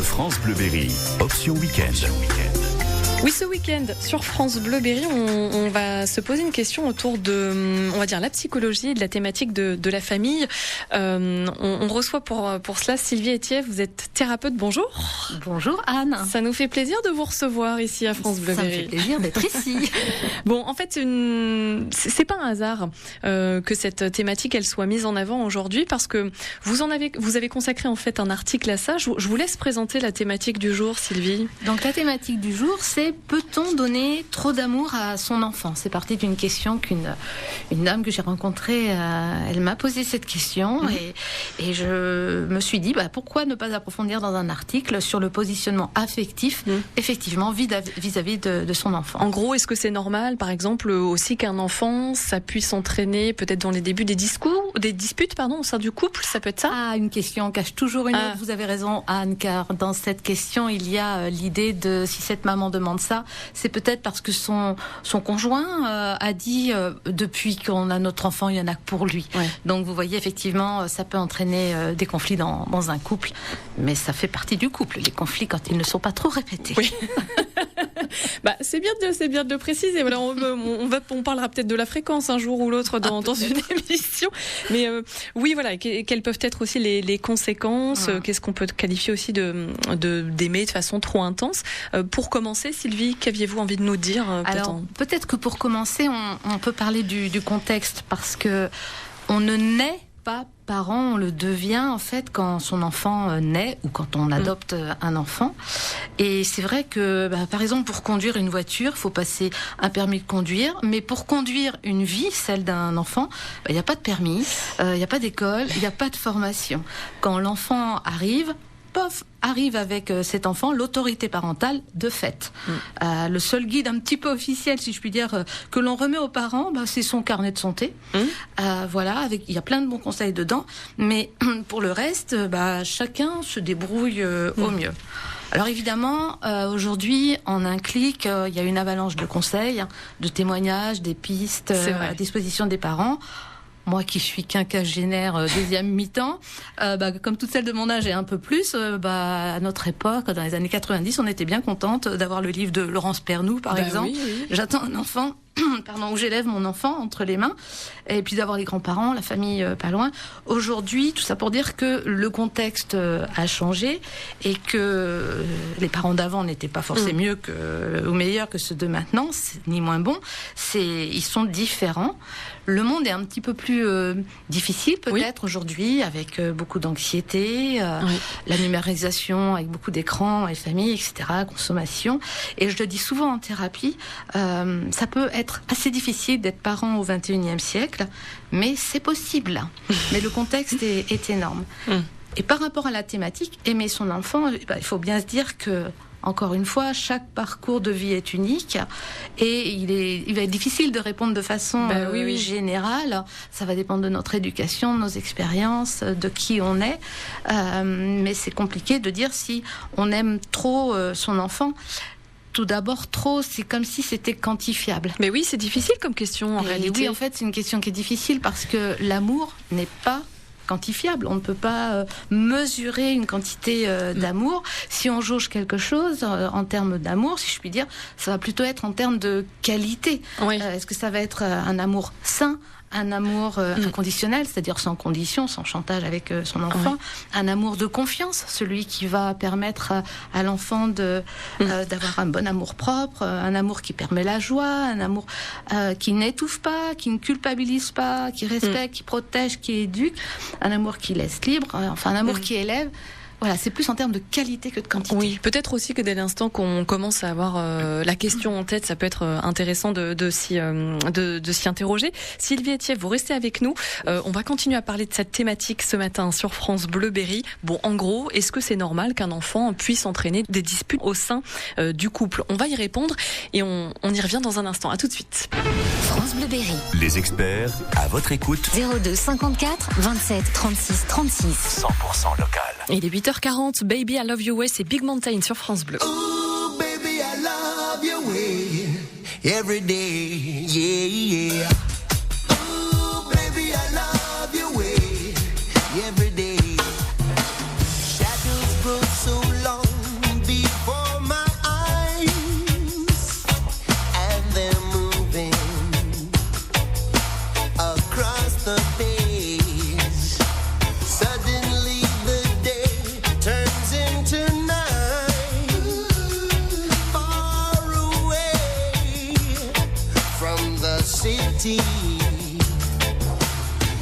France Bleu Berry, option week-end. Oui, ce week-end, sur France Bleu Berry, on va se poser une question autour de, on va dire, la psychologie et de la thématique de la famille. On reçoit pour cela Sylvie Etier, vous êtes thérapeute, bonjour. Bonjour Anne. Ça nous fait plaisir de vous recevoir ici à France Bleu Berry. Ça me fait plaisir d'être ici. Bon, en fait, c'est pas un hasard que cette thématique elle soit mise en avant aujourd'hui, parce que vous avez consacré en fait un article à ça. Je vous laisse présenter la thématique du jour, Sylvie. Donc la thématique du jour, c'est peut-on donner trop d'amour à son enfant ? C'est parti d'une question qu'une dame que j'ai rencontrée, elle m'a posé cette question et je me suis dit pourquoi ne pas approfondir dans un article sur le positionnement affectif, effectivement vis-à-vis de son enfant. En gros, est-ce que c'est normal, par exemple, aussi qu'un enfant, ça puisse entraîner peut-être dans les débuts des disputes au sein du couple, ça peut être ça ? Ah, une question cache toujours une autre. Vous avez raison Anne, car dans cette question, il y a l'idée de si cette maman demande ça, c'est peut-être parce que son conjoint a dit depuis qu'on a notre enfant, il y en a que pour lui. Ouais. Donc vous voyez, effectivement, ça peut entraîner des conflits dans un couple, mais ça fait partie du couple, les conflits quand ils ne sont pas trop répétés. Oui. C'est bien de le préciser. Voilà, on parlera peut-être de la fréquence un jour ou l'autre dans une émission. Mais oui, voilà, quelles peuvent être aussi les conséquences. Qu'est-ce qu'on peut qualifier aussi d'aimer de façon trop intense. Pour commencer, Sylvie, qu'aviez-vous envie de nous dire Alors, peut-être que pour commencer, on peut parler du contexte, parce que on ne naît pas parent, on le devient en fait quand son enfant naît ou quand on adopte un enfant. Et c'est vrai que, par exemple, pour conduire une voiture, il faut passer un permis de conduire, mais pour conduire une vie, celle d'un enfant, il n'y a pas de permis, il n'y a pas d'école, il n'y a pas de formation. Quand l'enfant arrive avec cet enfant l'autorité parentale de fait. Le seul guide un petit peu officiel, si je puis dire, que l'on remet aux parents, c'est son carnet de santé. Voilà, il y a plein de bons conseils dedans, mais pour le reste, chacun se débrouille au mieux. Alors évidemment, aujourd'hui, en un clic, il y a une avalanche de conseils, de témoignages, des pistes à disposition des parents. Moi qui suis quinquagénaire deuxième mi-temps, comme toute celle de mon âge et un peu plus, à notre époque, dans les années 90, on était bien contente d'avoir le livre de Laurence Pernoud, par exemple. Oui. J'attends un enfant, où j'élève mon enfant entre les mains, et puis d'avoir les grands-parents, la famille pas loin. Aujourd'hui, tout ça pour dire que le contexte a changé et que les parents d'avant n'étaient pas forcément mieux ou meilleurs que ceux de maintenant, ni moins bons. Ils sont différents. Le monde est un petit peu plus difficile peut-être aujourd'hui, avec beaucoup d'anxiété, la numérisation avec beaucoup d'écrans et familles, etc., consommation. Et je le dis souvent en thérapie, ça peut être assez difficile d'être parent au XXIe siècle, mais c'est possible. Mais le contexte est énorme. Et par rapport à la thématique, aimer son enfant, il faut bien se dire que, encore une fois, chaque parcours de vie est unique et il va être difficile de répondre de façon générale. Ça va dépendre de notre éducation, de nos expériences, de qui on est. Mais c'est compliqué de dire si on aime trop son enfant. Tout d'abord, trop, c'est comme si c'était quantifiable. Mais oui, c'est difficile comme question en réalité. Oui, en fait, c'est une question qui est difficile parce que l'amour n'est pas quantifiable. On ne peut pas mesurer une quantité d'amour. Si on jauge quelque chose en termes d'amour, si je puis dire, ça va plutôt être en termes de qualité. Est-ce que ça va être un amour sain, un amour inconditionnel, c'est-à-dire sans condition, sans chantage avec son enfant, un amour de confiance, celui qui va permettre à l'enfant d'avoir un bon amour propre, un amour qui permet la joie, un amour qui n'étouffe pas, qui ne culpabilise pas, qui respecte, qui protège, qui éduque, un amour qui laisse libre, un amour qui élève. Voilà, c'est plus en termes de qualité que de quantité. Oui, peut-être aussi que dès l'instant qu'on commence à avoir la question en tête, ça peut être intéressant de s'y interroger. Sylvie Etier, vous restez avec nous. On va continuer à parler de cette thématique ce matin sur France Bleu Berry. Bon, en gros, est-ce que c'est normal qu'un enfant puisse entraîner des disputes au sein du couple ? On va y répondre et on y revient dans un instant. À tout de suite. France Bleu Berry. Les experts, à votre écoute. 02 54 27 36 36. 100% local. Il est 8h40, Baby I Love Your Way, c'est Big Mountain sur France Bleu. Oh, baby, I love your way every day, yeah, yeah. Oh, baby, I love your way every day. Shadows grow so long pity.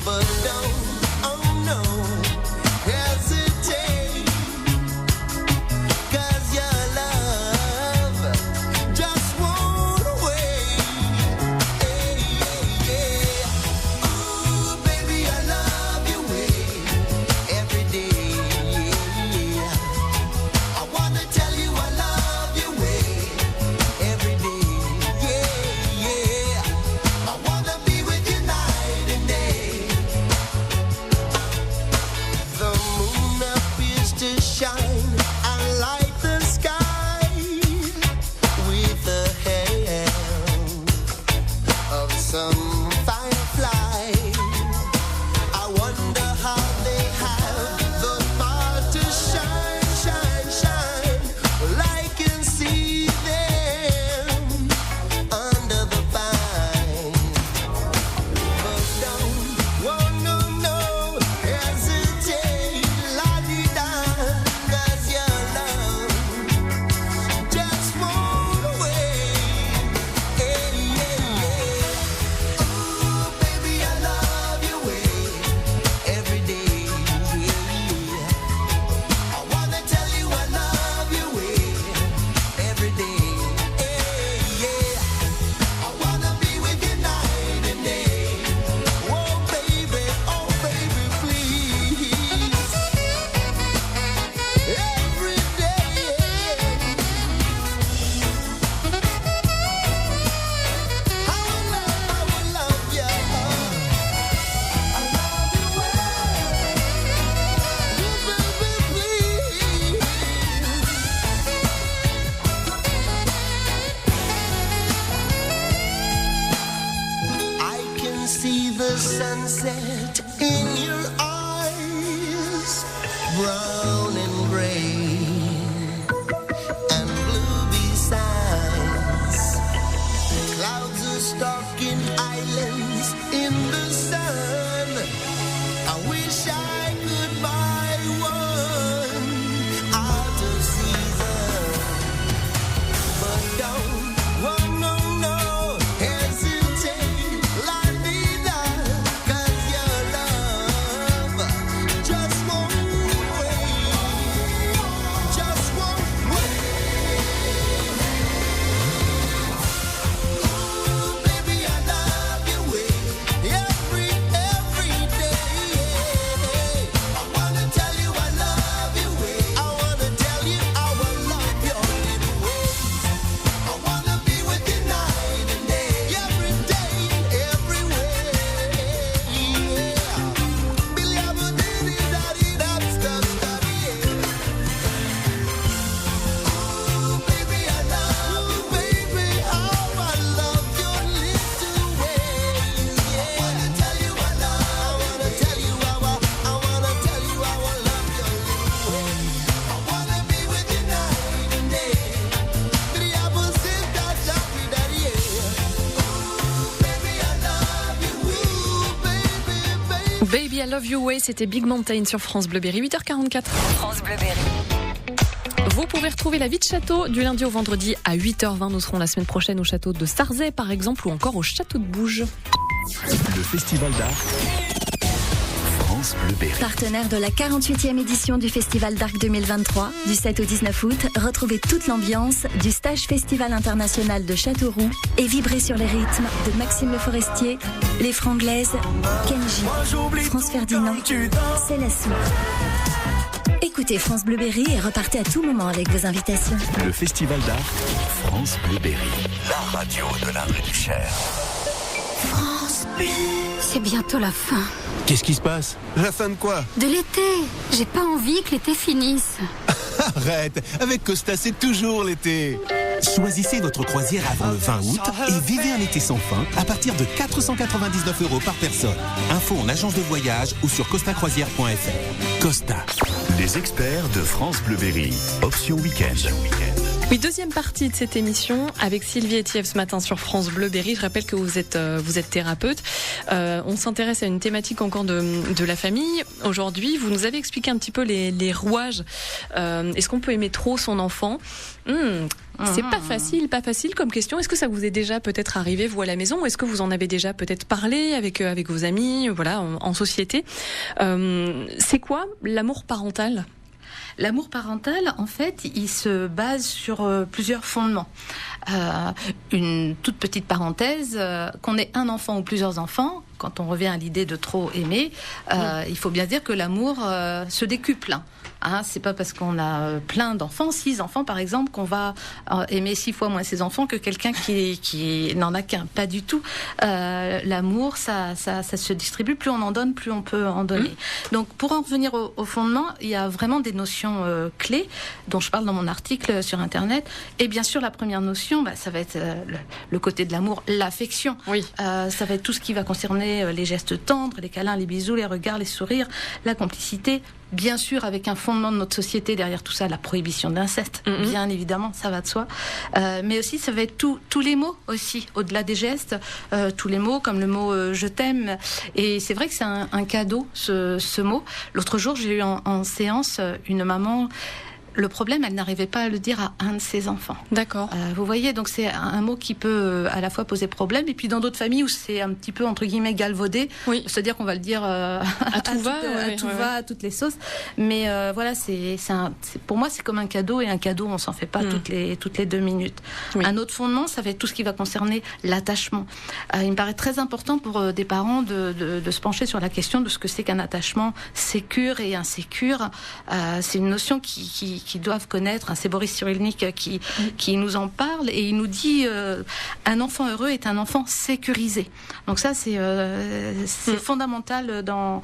But don't, oh no, hesitate, 'cause your love just won't wait. Hey, yeah, yeah. Ooh, baby, I love your way every day. Yeah. I wanna tell you I love your way every day. Yeah, yeah. I wanna be with you night and day. The moon appears to shine and light the sky with the help of some firefly. I wonder how they have the power to shine, shine, shine. Well, I can see them under the vine. But don't, oh no, no, hesitate, la-di-da, 'cause your love just won't wait. Hey, yeah, yeah. Ooh, baby, I love your way every day. Yeah. I wanna tell you I love your way every day. Hey, yeah. I wanna be with you night and day. Oh baby, please. Every day. I will love you. I love you well. Oh baby, please. I can see the sunset in your eyes, brown and gray and blue besides. Clouds are stalking islands in the sun. I wish I could buy one out of season. But don't, oh no, no, hesitate, la-di-da, 'cause your love just won't wait, just won't wait. Ooh, baby, I love your way every day. I wanna tell you I love your way. I wanna tell you I will love your little ways. I wanna be with you night and day, every day, everywhere. Yeah. Billy, I will dee-dee-da-dee-da, stuff-stuff, yeah. Ooh, baby, I love you, baby. How I love your little ways. Yeah. I wanna tell you I wanna tell you I wanna tell you I will love your little ways. I wanna be with you night and day. Billy, I will sit down, stuff-daddy, yeah. Ooh, baby, I love you. Ooh, baby, baby. Baby I Love You Way, c'était Big Mountain sur France Bleu Berry, 8h44. France Bleu Berry. Vous pouvez retrouver la vie de château du lundi au vendredi à 8h20. Nous serons la semaine prochaine au château de Sarzay par exemple ou encore au château de Bouges. Le Festival d'Arc. France Bleu Berry. Partenaire de la 48e édition du Festival d'Arc 2023, du 7 au 19 août, retrouvez toute l'ambiance du Stage Festival international de Châteauroux et vibrez sur les rythmes de Maxime Le Forestier, Les Franglaises, Kenji, France Ferdinand, Célassou. Écoutez France Bleu Berry et repartez à tout moment avec vos invitations. Le Festival d'Arc. France Bleu Berry. La radio de l'Indre et du Cher. C'est bientôt la fin. Qu'est-ce qui se passe? La fin de quoi? De l'été. J'ai pas envie que l'été finisse. Arrête, avec Costa c'est toujours l'été. Choisissez votre croisière avant le 20 août et vivez un été sans fin à partir de 499 € par personne. Info en agence de voyage ou sur costacroisière.fr. Costa. Les experts de France Bleu Berry. Option Week-end. Oui, deuxième partie de cette émission avec Sylvie Etiev ce matin sur France Bleu Berry. Je rappelle que vous êtes thérapeute. On s'intéresse à une thématique encore de la famille. Aujourd'hui, vous nous avez expliqué un petit peu les rouages. Est-ce qu'on peut aimer trop son enfant ? C'est pas facile comme question. Est-ce que ça vous est déjà peut-être arrivé, vous, à la maison ? Est-ce que vous en avez déjà peut-être parlé avec vos amis, voilà, en société ? C'est quoi l'amour parental ? L'amour parental, en fait, il se base sur plusieurs fondements. Une toute petite parenthèse, qu'on ait un enfant ou plusieurs enfants, quand on revient à l'idée de trop aimer, il faut bien dire que l'amour se décuple. Hein, c'est pas parce qu'on a plein d'enfants, 6 enfants par exemple, qu'on va aimer 6 fois moins ses enfants que quelqu'un qui n'en a qu'un. Pas du tout. L'amour, ça se distribue. Plus on en donne, plus on peut en donner. Donc, pour en revenir au fondement, il y a vraiment des notions clés dont je parle dans mon article sur Internet. Et bien sûr, la première notion, ça va être le côté de l'amour, l'affection. Oui. Ça va être tout ce qui va concerner les gestes tendres, les câlins, les bisous, les regards, les sourires, la complicité. Bien sûr, avec un fondement de notre société derrière tout ça, la prohibition de l'inceste, bien évidemment, ça va de soi. Mais aussi, ça va être tous les mots aussi, au-delà des gestes, tous les mots, comme le mot je t'aime. Et c'est vrai que c'est un cadeau, ce mot. L'autre jour, j'ai eu en séance une maman. Le problème, elle n'arrivait pas à le dire à un de ses enfants. D'accord. Vous voyez, donc c'est un mot qui peut à la fois poser problème, et puis dans d'autres familles où c'est un petit peu, entre guillemets, galvaudé, c'est-à-dire qu'on va le dire à tout va, à toutes les sauces. Mais voilà, pour moi, c'est comme un cadeau, et un cadeau, on s'en fait pas toutes les 2 minutes. Oui. Un autre fondement, ça va être tout ce qui va concerner l'attachement. Il me paraît très important pour des parents de se pencher sur la question de ce que c'est qu'un attachement sécure et insécure. C'est une notion qui doivent connaître. C'est Boris Cyrulnik qui nous en parle, et il nous dit un enfant heureux est un enfant sécurisé. Donc ça, c'est fondamental dans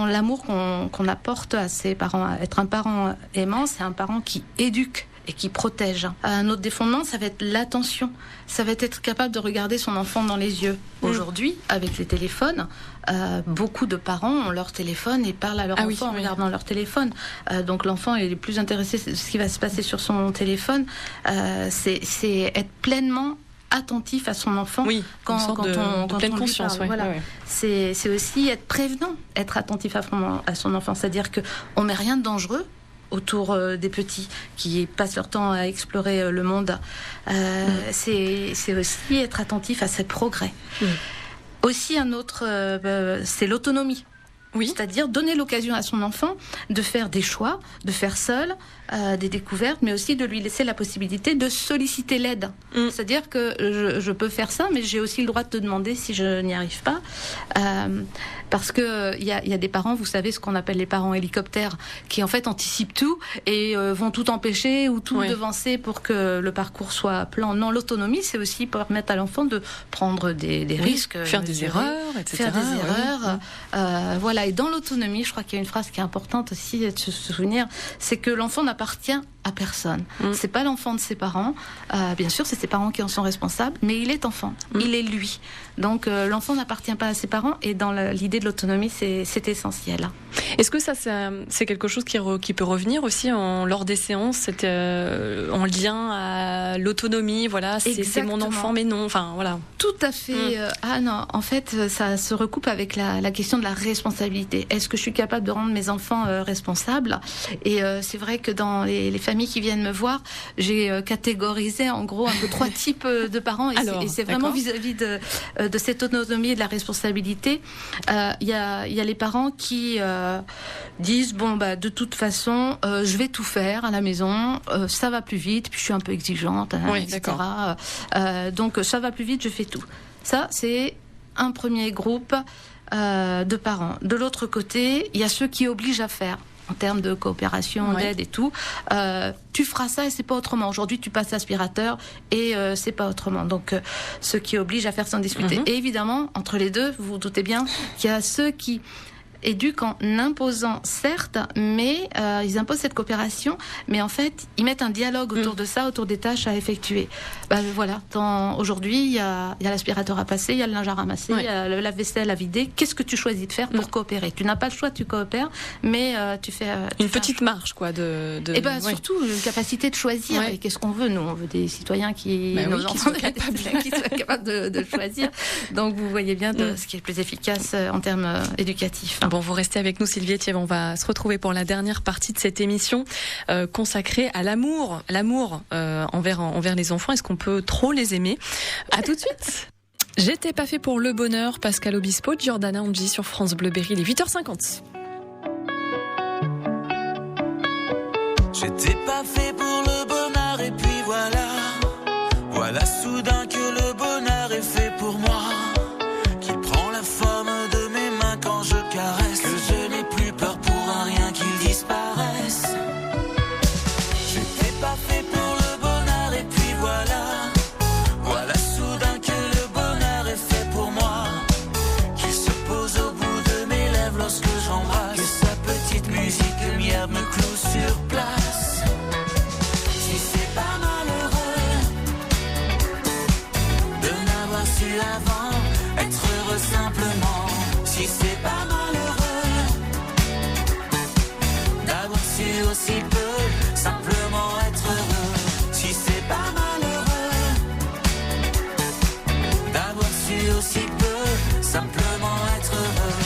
l'amour qu'on apporte à ses parents. Être un parent aimant, c'est un parent qui éduque et qui protège. Un autre des fondements, ça va être l'attention. Ça va être capable de regarder son enfant dans les yeux. Aujourd'hui, avec les téléphones, beaucoup de parents ont leur téléphone et parlent à leur enfant en regardant leur téléphone. Donc l'enfant est plus intéressé à ce qui va se passer sur son téléphone. C'est être pleinement attentif à son enfant quand on pleine lui conscience. parle. Voilà. C'est aussi être prévenant, être attentif à son enfant. C'est-à-dire qu'on met rien de dangereux autour des petits qui passent leur temps à explorer le monde. C'est aussi être attentif à ses progrès. Aussi, un autre, c'est l'autonomie. C'est-à-dire donner l'occasion à son enfant de faire des choix, de faire seul des découvertes, mais aussi de lui laisser la possibilité de solliciter l'aide. C'est-à-dire que je peux faire ça, mais j'ai aussi le droit de te demander si je n'y arrive pas. Parce que il y a des parents, vous savez, ce qu'on appelle les parents hélicoptères, qui en fait anticipent tout et vont tout empêcher ou tout devancer pour que le parcours soit plan. Non, l'autonomie, c'est aussi permettre à l'enfant de prendre des risques, faire des erreurs, etc. Faire des erreurs. Voilà. Et dans l'autonomie, je crois qu'il y a une phrase qui est importante aussi de se souvenir, c'est que l'enfant n'appartient à personne. C'est pas l'enfant de ses parents. Bien sûr, c'est ses parents qui en sont responsables, mais il est enfant. Il est lui. Donc l'enfant n'appartient pas à ses parents, et dans l'idée de l'autonomie, c'est essentiel. Est-ce que ça c'est quelque chose qui peut revenir aussi lors des séances, en lien à l'autonomie, voilà, c'est mon enfant, mais non, enfin voilà. Tout à fait. Non, en fait, ça se recoupe avec la question de la responsabilité. Est-ce que je suis capable de rendre mes enfants responsables ? Et c'est vrai que dans les familles qui viennent me voir, j'ai catégorisé en gros un peu 3 types de parents, et c'est vraiment vis-à-vis de cette autonomie et de la responsabilité. Il y a les parents qui disent de toute façon je vais tout faire à la maison, ça va plus vite, puis je suis un peu exigeante, etc. Donc ça va plus vite, je fais tout. Ça, c'est un premier groupe de parents. De l'autre côté, il y a ceux qui obligent à faire, en termes de coopération, d'aide et tout. Tu feras ça et c'est pas autrement. Aujourd'hui, tu passes l'aspirateur et c'est pas autrement. Donc, ceux qui obligent à faire sans discuter. Et évidemment, entre les deux, vous vous doutez bien qu'il y a ceux qui éduquent en imposant, certes, mais ils imposent cette coopération, mais en fait, ils mettent un dialogue autour de ça, autour des tâches à effectuer. Voilà, aujourd'hui, il y a l'aspirateur à passer, il y a le linge à ramasser, il y a la vaisselle à vider. Qu'est-ce que tu choisis de faire pour coopérer ? Tu n'as pas le choix, tu coopères, mais tu fais... Une petite marge, quoi, surtout, une capacité de choisir. Et qu'est-ce qu'on veut ? Nous, on veut des citoyens qui soient capables de choisir. Donc, vous voyez bien ce qui est le plus efficace en termes éducatifs. Bon, vous restez avec nous, Sylvie Etiève. On va se retrouver pour la dernière partie de cette émission consacrée à l'amour envers les enfants. Est-ce qu'on peut trop les aimer ? À tout de suite. J'étais pas fait pour le bonheur. Pascal Obispo, Giordana Angi sur France Bleu Berry, il est 8h50. J'étais pas fait pour le bonheur et puis voilà soudain que le bonheur est fait pour moi, qu'il prend la forme de mes mains quand je caresse, que je n'ai plus peur pour un rien qu'il disparaisse. J'étais pas fait pour le bonheur et puis voilà soudain que le bonheur est fait pour moi, qu'il se pose au bout de mes lèvres lorsque j'embrasse, que sa petite musique lumière me cloue sur place. Si c'est pas malheureux de n'avoir su avant être heureux simplement, si c'est pas malheureux d'avoir su aussi peu simplement être heureux, si c'est pas malheureux d'avoir su aussi peu simplement être heureux.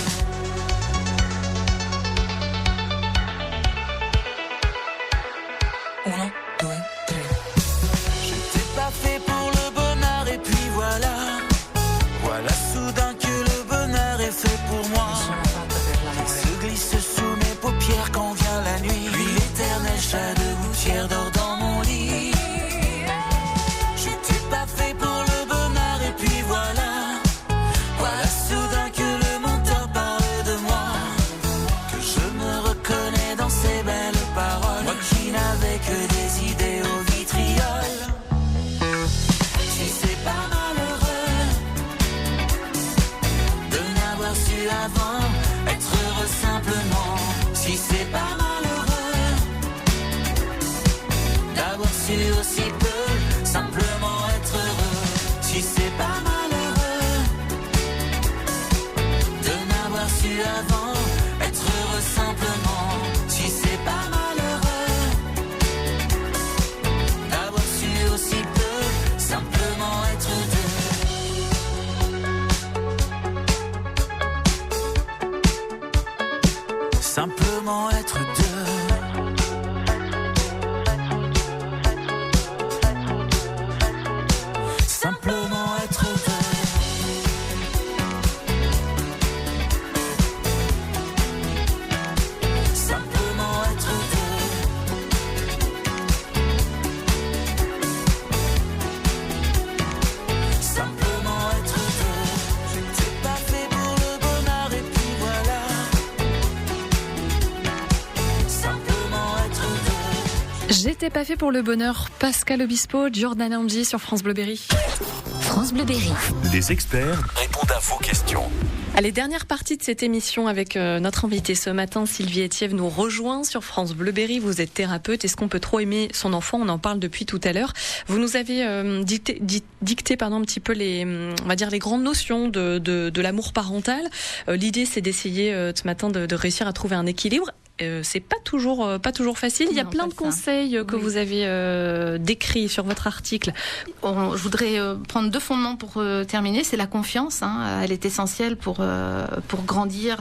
Uno, deux, tres. J'étais pas fait pour le bonheur et puis voilà soudain que le bonheur est fait pour moi. Il se glisse sous mes paupières quand vient la nuit, puis l'éternel chat de gouttière dort dans mon lit. J'étais pas fait pour le bonheur et puis voilà soudain que le menteur parle de moi, que je me reconnais dans ces belles paroles, moi qui n'avais que des idées au vitriol. Si c'est pas malheureux de n'avoir su avant être heureux simplement, si c'est pas malheureux d'avoir su aussi peu simplement être heureux, si c'est pas malheureux de n'avoir su avant être heureux simplement, si c'est pas malheureux d'avoir su aussi peu simplement être deux, simplement être deux. Simplement être deux. Simplement être deux. Simplement être deux. J'étais pas fait pour le bonheur et puis simplement être deux. J'étais pas fait pour le bonheur. Pascal Obispo, Giordana Angi sur France Bleu Berry. France Bleu Berry. Les experts répondent à vos questions. Allez, dernière partie de cette émission avec notre invité ce matin, Sylvie Etiève nous rejoint sur France Bleu Berry. Vous êtes thérapeute. Est-ce qu'on peut trop aimer son enfant ? On en parle depuis tout à l'heure. Vous nous avez dicté un petit peu les grandes notions de l'amour parental. L'idée, c'est d'essayer ce matin de réussir à trouver un équilibre. C'est pas toujours facile. Il y a plein de conseils que vous avez décrits sur votre article. Je voudrais prendre 2 fondements pour terminer. C'est la confiance. Elle est essentielle pour grandir,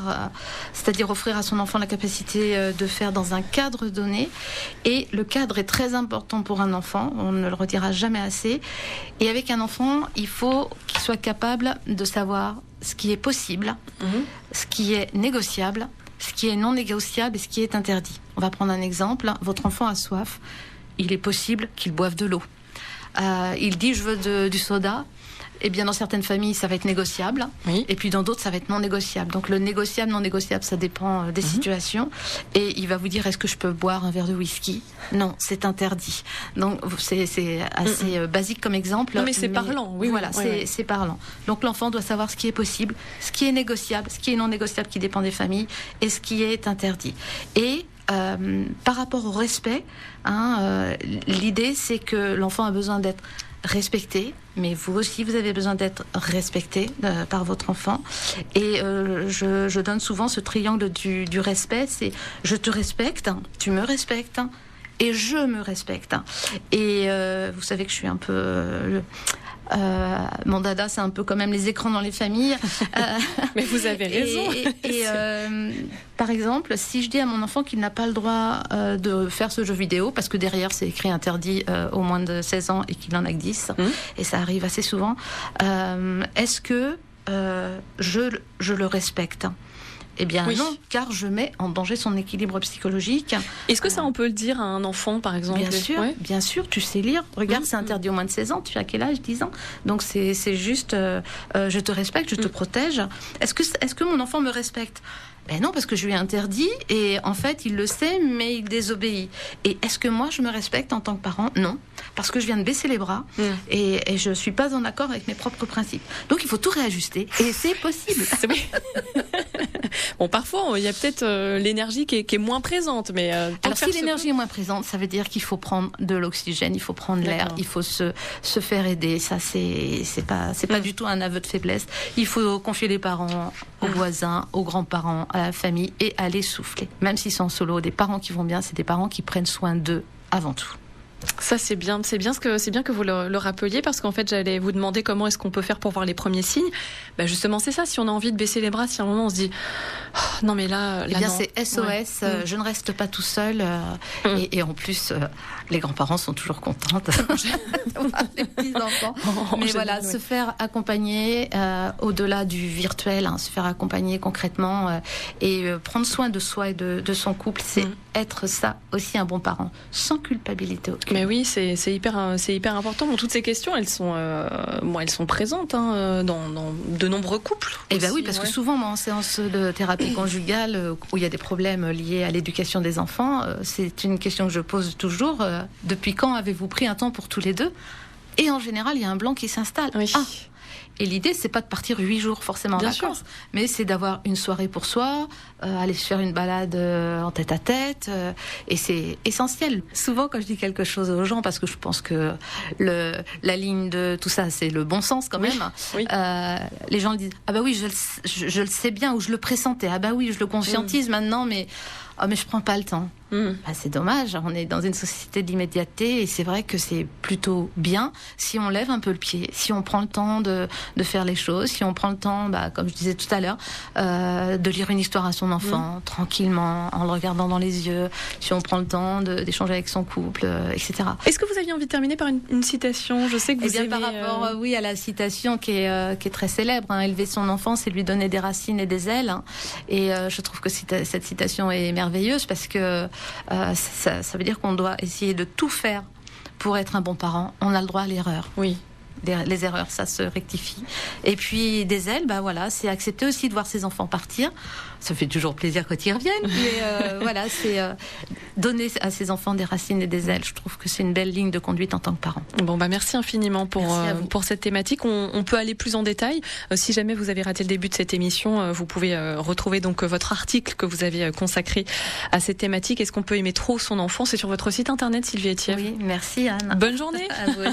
c'est-à-dire offrir à son enfant la capacité de faire dans un cadre donné. Et le cadre est très important pour un enfant. On ne le redira jamais assez. Et avec un enfant, il faut qu'il soit capable de savoir ce qui est possible, ce qui est négociable, ce qui est non négociable et ce qui est interdit. On va prendre un exemple. Votre enfant a soif. Il est possible qu'il boive de l'eau. Il dit « je veux du soda ». Eh bien, dans certaines familles, ça va être négociable. Oui. Et puis dans d'autres, ça va être non négociable. Donc le négociable, non négociable, ça dépend des situations. Et il va vous dire, est-ce que je peux boire un verre de whisky ? Non, c'est interdit. Donc c'est assez basique comme exemple. Non, mais c'est parlant. Oui, voilà, oui, oui. c'est parlant. Donc l'enfant doit savoir ce qui est possible, ce qui est négociable, ce qui est non négociable, qui dépend des familles, et ce qui est interdit. Et par rapport au respect, l'idée c'est que l'enfant a besoin d'être respecté, mais vous aussi vous avez besoin d'être respecté par votre enfant. Et je donne souvent ce triangle du respect, c'est je te respecte, tu me respectes et je me respecte. Et vous savez que je suis un peu... mon dada, c'est un peu quand même les écrans dans les familles. Mais vous avez raison. Par exemple, si je dis à mon enfant qu'il n'a pas le droit de faire ce jeu vidéo, parce que derrière c'est écrit interdit aux moins de 16 ans et qu'il en a que 10, et ça arrive assez souvent, est-ce que je le respecte ? Eh bien non, car je mets en danger son équilibre psychologique. Est-ce que ça, on peut le dire à un enfant, par exemple ? Bien sûr, tu sais lire. Regarde, c'est interdit aux moins de 16 ans. Tu as quel âge ? 10 ans. Donc c'est juste, je te respecte, je te protège. Est-ce que mon enfant me respecte ? Ben non, parce que je lui ai interdit et en fait, il le sait, mais il désobéit. Et est-ce que moi, je me respecte en tant que parent ? Non, parce que je viens de baisser les bras et je ne suis pas en accord avec mes propres principes. Donc, il faut tout réajuster et c'est possible. Bon, parfois, il y a peut-être l'énergie qui est moins présente, mais... Alors, si l'énergie est moins présente, ça veut dire qu'il faut prendre de l'oxygène, il faut prendre l'air, il faut se faire aider. Ça, c'est pas du tout un aveu de faiblesse. Il faut confier les parents aux voisins, aux grands-parents, à la famille et aller souffler. Même s'ils sont en solo, des parents qui vont bien, c'est des parents qui prennent soin d'eux avant tout. Ça c'est bien que vous le rappeliez, parce qu'en fait j'allais vous demander comment est-ce qu'on peut faire pour voir les premiers signes. Ben justement c'est ça, si on a envie de baisser les bras, si à un moment on se dit oh, non mais là eh bien non. C'est SOS, je ne reste pas tout seul et en plus les grands-parents sont toujours contents de voir les petits-enfants. Mais voilà, se faire accompagner au-delà du virtuel, se faire accompagner concrètement et prendre soin de soi et de son couple, c'est être ça aussi un bon parent, sans culpabilité aucune. Mais oui, c'est hyper important. Bon, toutes ces questions, elles sont présentes dans de nombreux couples. Eh bien oui, parce que souvent, moi, en séance de thérapie conjugale, où il y a des problèmes liés à l'éducation des enfants, c'est une question que je pose toujours. Depuis quand avez-vous pris un temps pour tous les deux ? Et en général, il y a un blanc qui s'installe. Oui. Et l'idée, c'est pas de partir 8 jours forcément en vacances, mais c'est d'avoir une soirée pour soi, aller se faire une balade en tête-à-tête, et c'est essentiel. Souvent, quand je dis quelque chose aux gens, parce que je pense que la ligne de tout ça, c'est le bon sens quand même, les gens le disent « Ah bah oui, je le sais bien » ou « Je le pressentais »,« Ah bah oui, je le conscientise maintenant, mais je prends pas le temps ». C'est dommage, on est dans une société de l'immédiateté et c'est vrai que c'est plutôt bien si on lève un peu le pied, si on prend le temps de faire les choses, si on prend le temps, comme je disais tout à l'heure, de lire une histoire à son enfant tranquillement, en le regardant dans les yeux, si on prend le temps d'échanger avec son couple, etc. Est-ce que vous aviez envie de terminer par une citation ? Je sais que vous aimez... par rapport à la citation qui est très célèbre, élever son enfant, c'est lui donner des racines et des ailes. Et je trouve que cette citation est merveilleuse parce que ça veut dire qu'on doit essayer de tout faire pour être un bon parent. On a le droit à l'erreur. Oui. Les erreurs, ça se rectifie. Et puis des ailes, c'est accepter aussi de voir ses enfants partir. Ça fait toujours plaisir quand ils reviennent. Mais c'est donner à ses enfants des racines et des ailes. Je trouve que c'est une belle ligne de conduite en tant que parent. Bon, merci infiniment pour cette thématique. On peut aller plus en détail. Si jamais vous avez raté le début de cette émission, vous pouvez retrouver donc votre article que vous avez consacré à cette thématique. Est-ce qu'on peut aimer trop son enfant ? C'est sur votre site internet, Sylvie Ethièvre. Oui, merci Anne. Bonne journée. À vous aussi.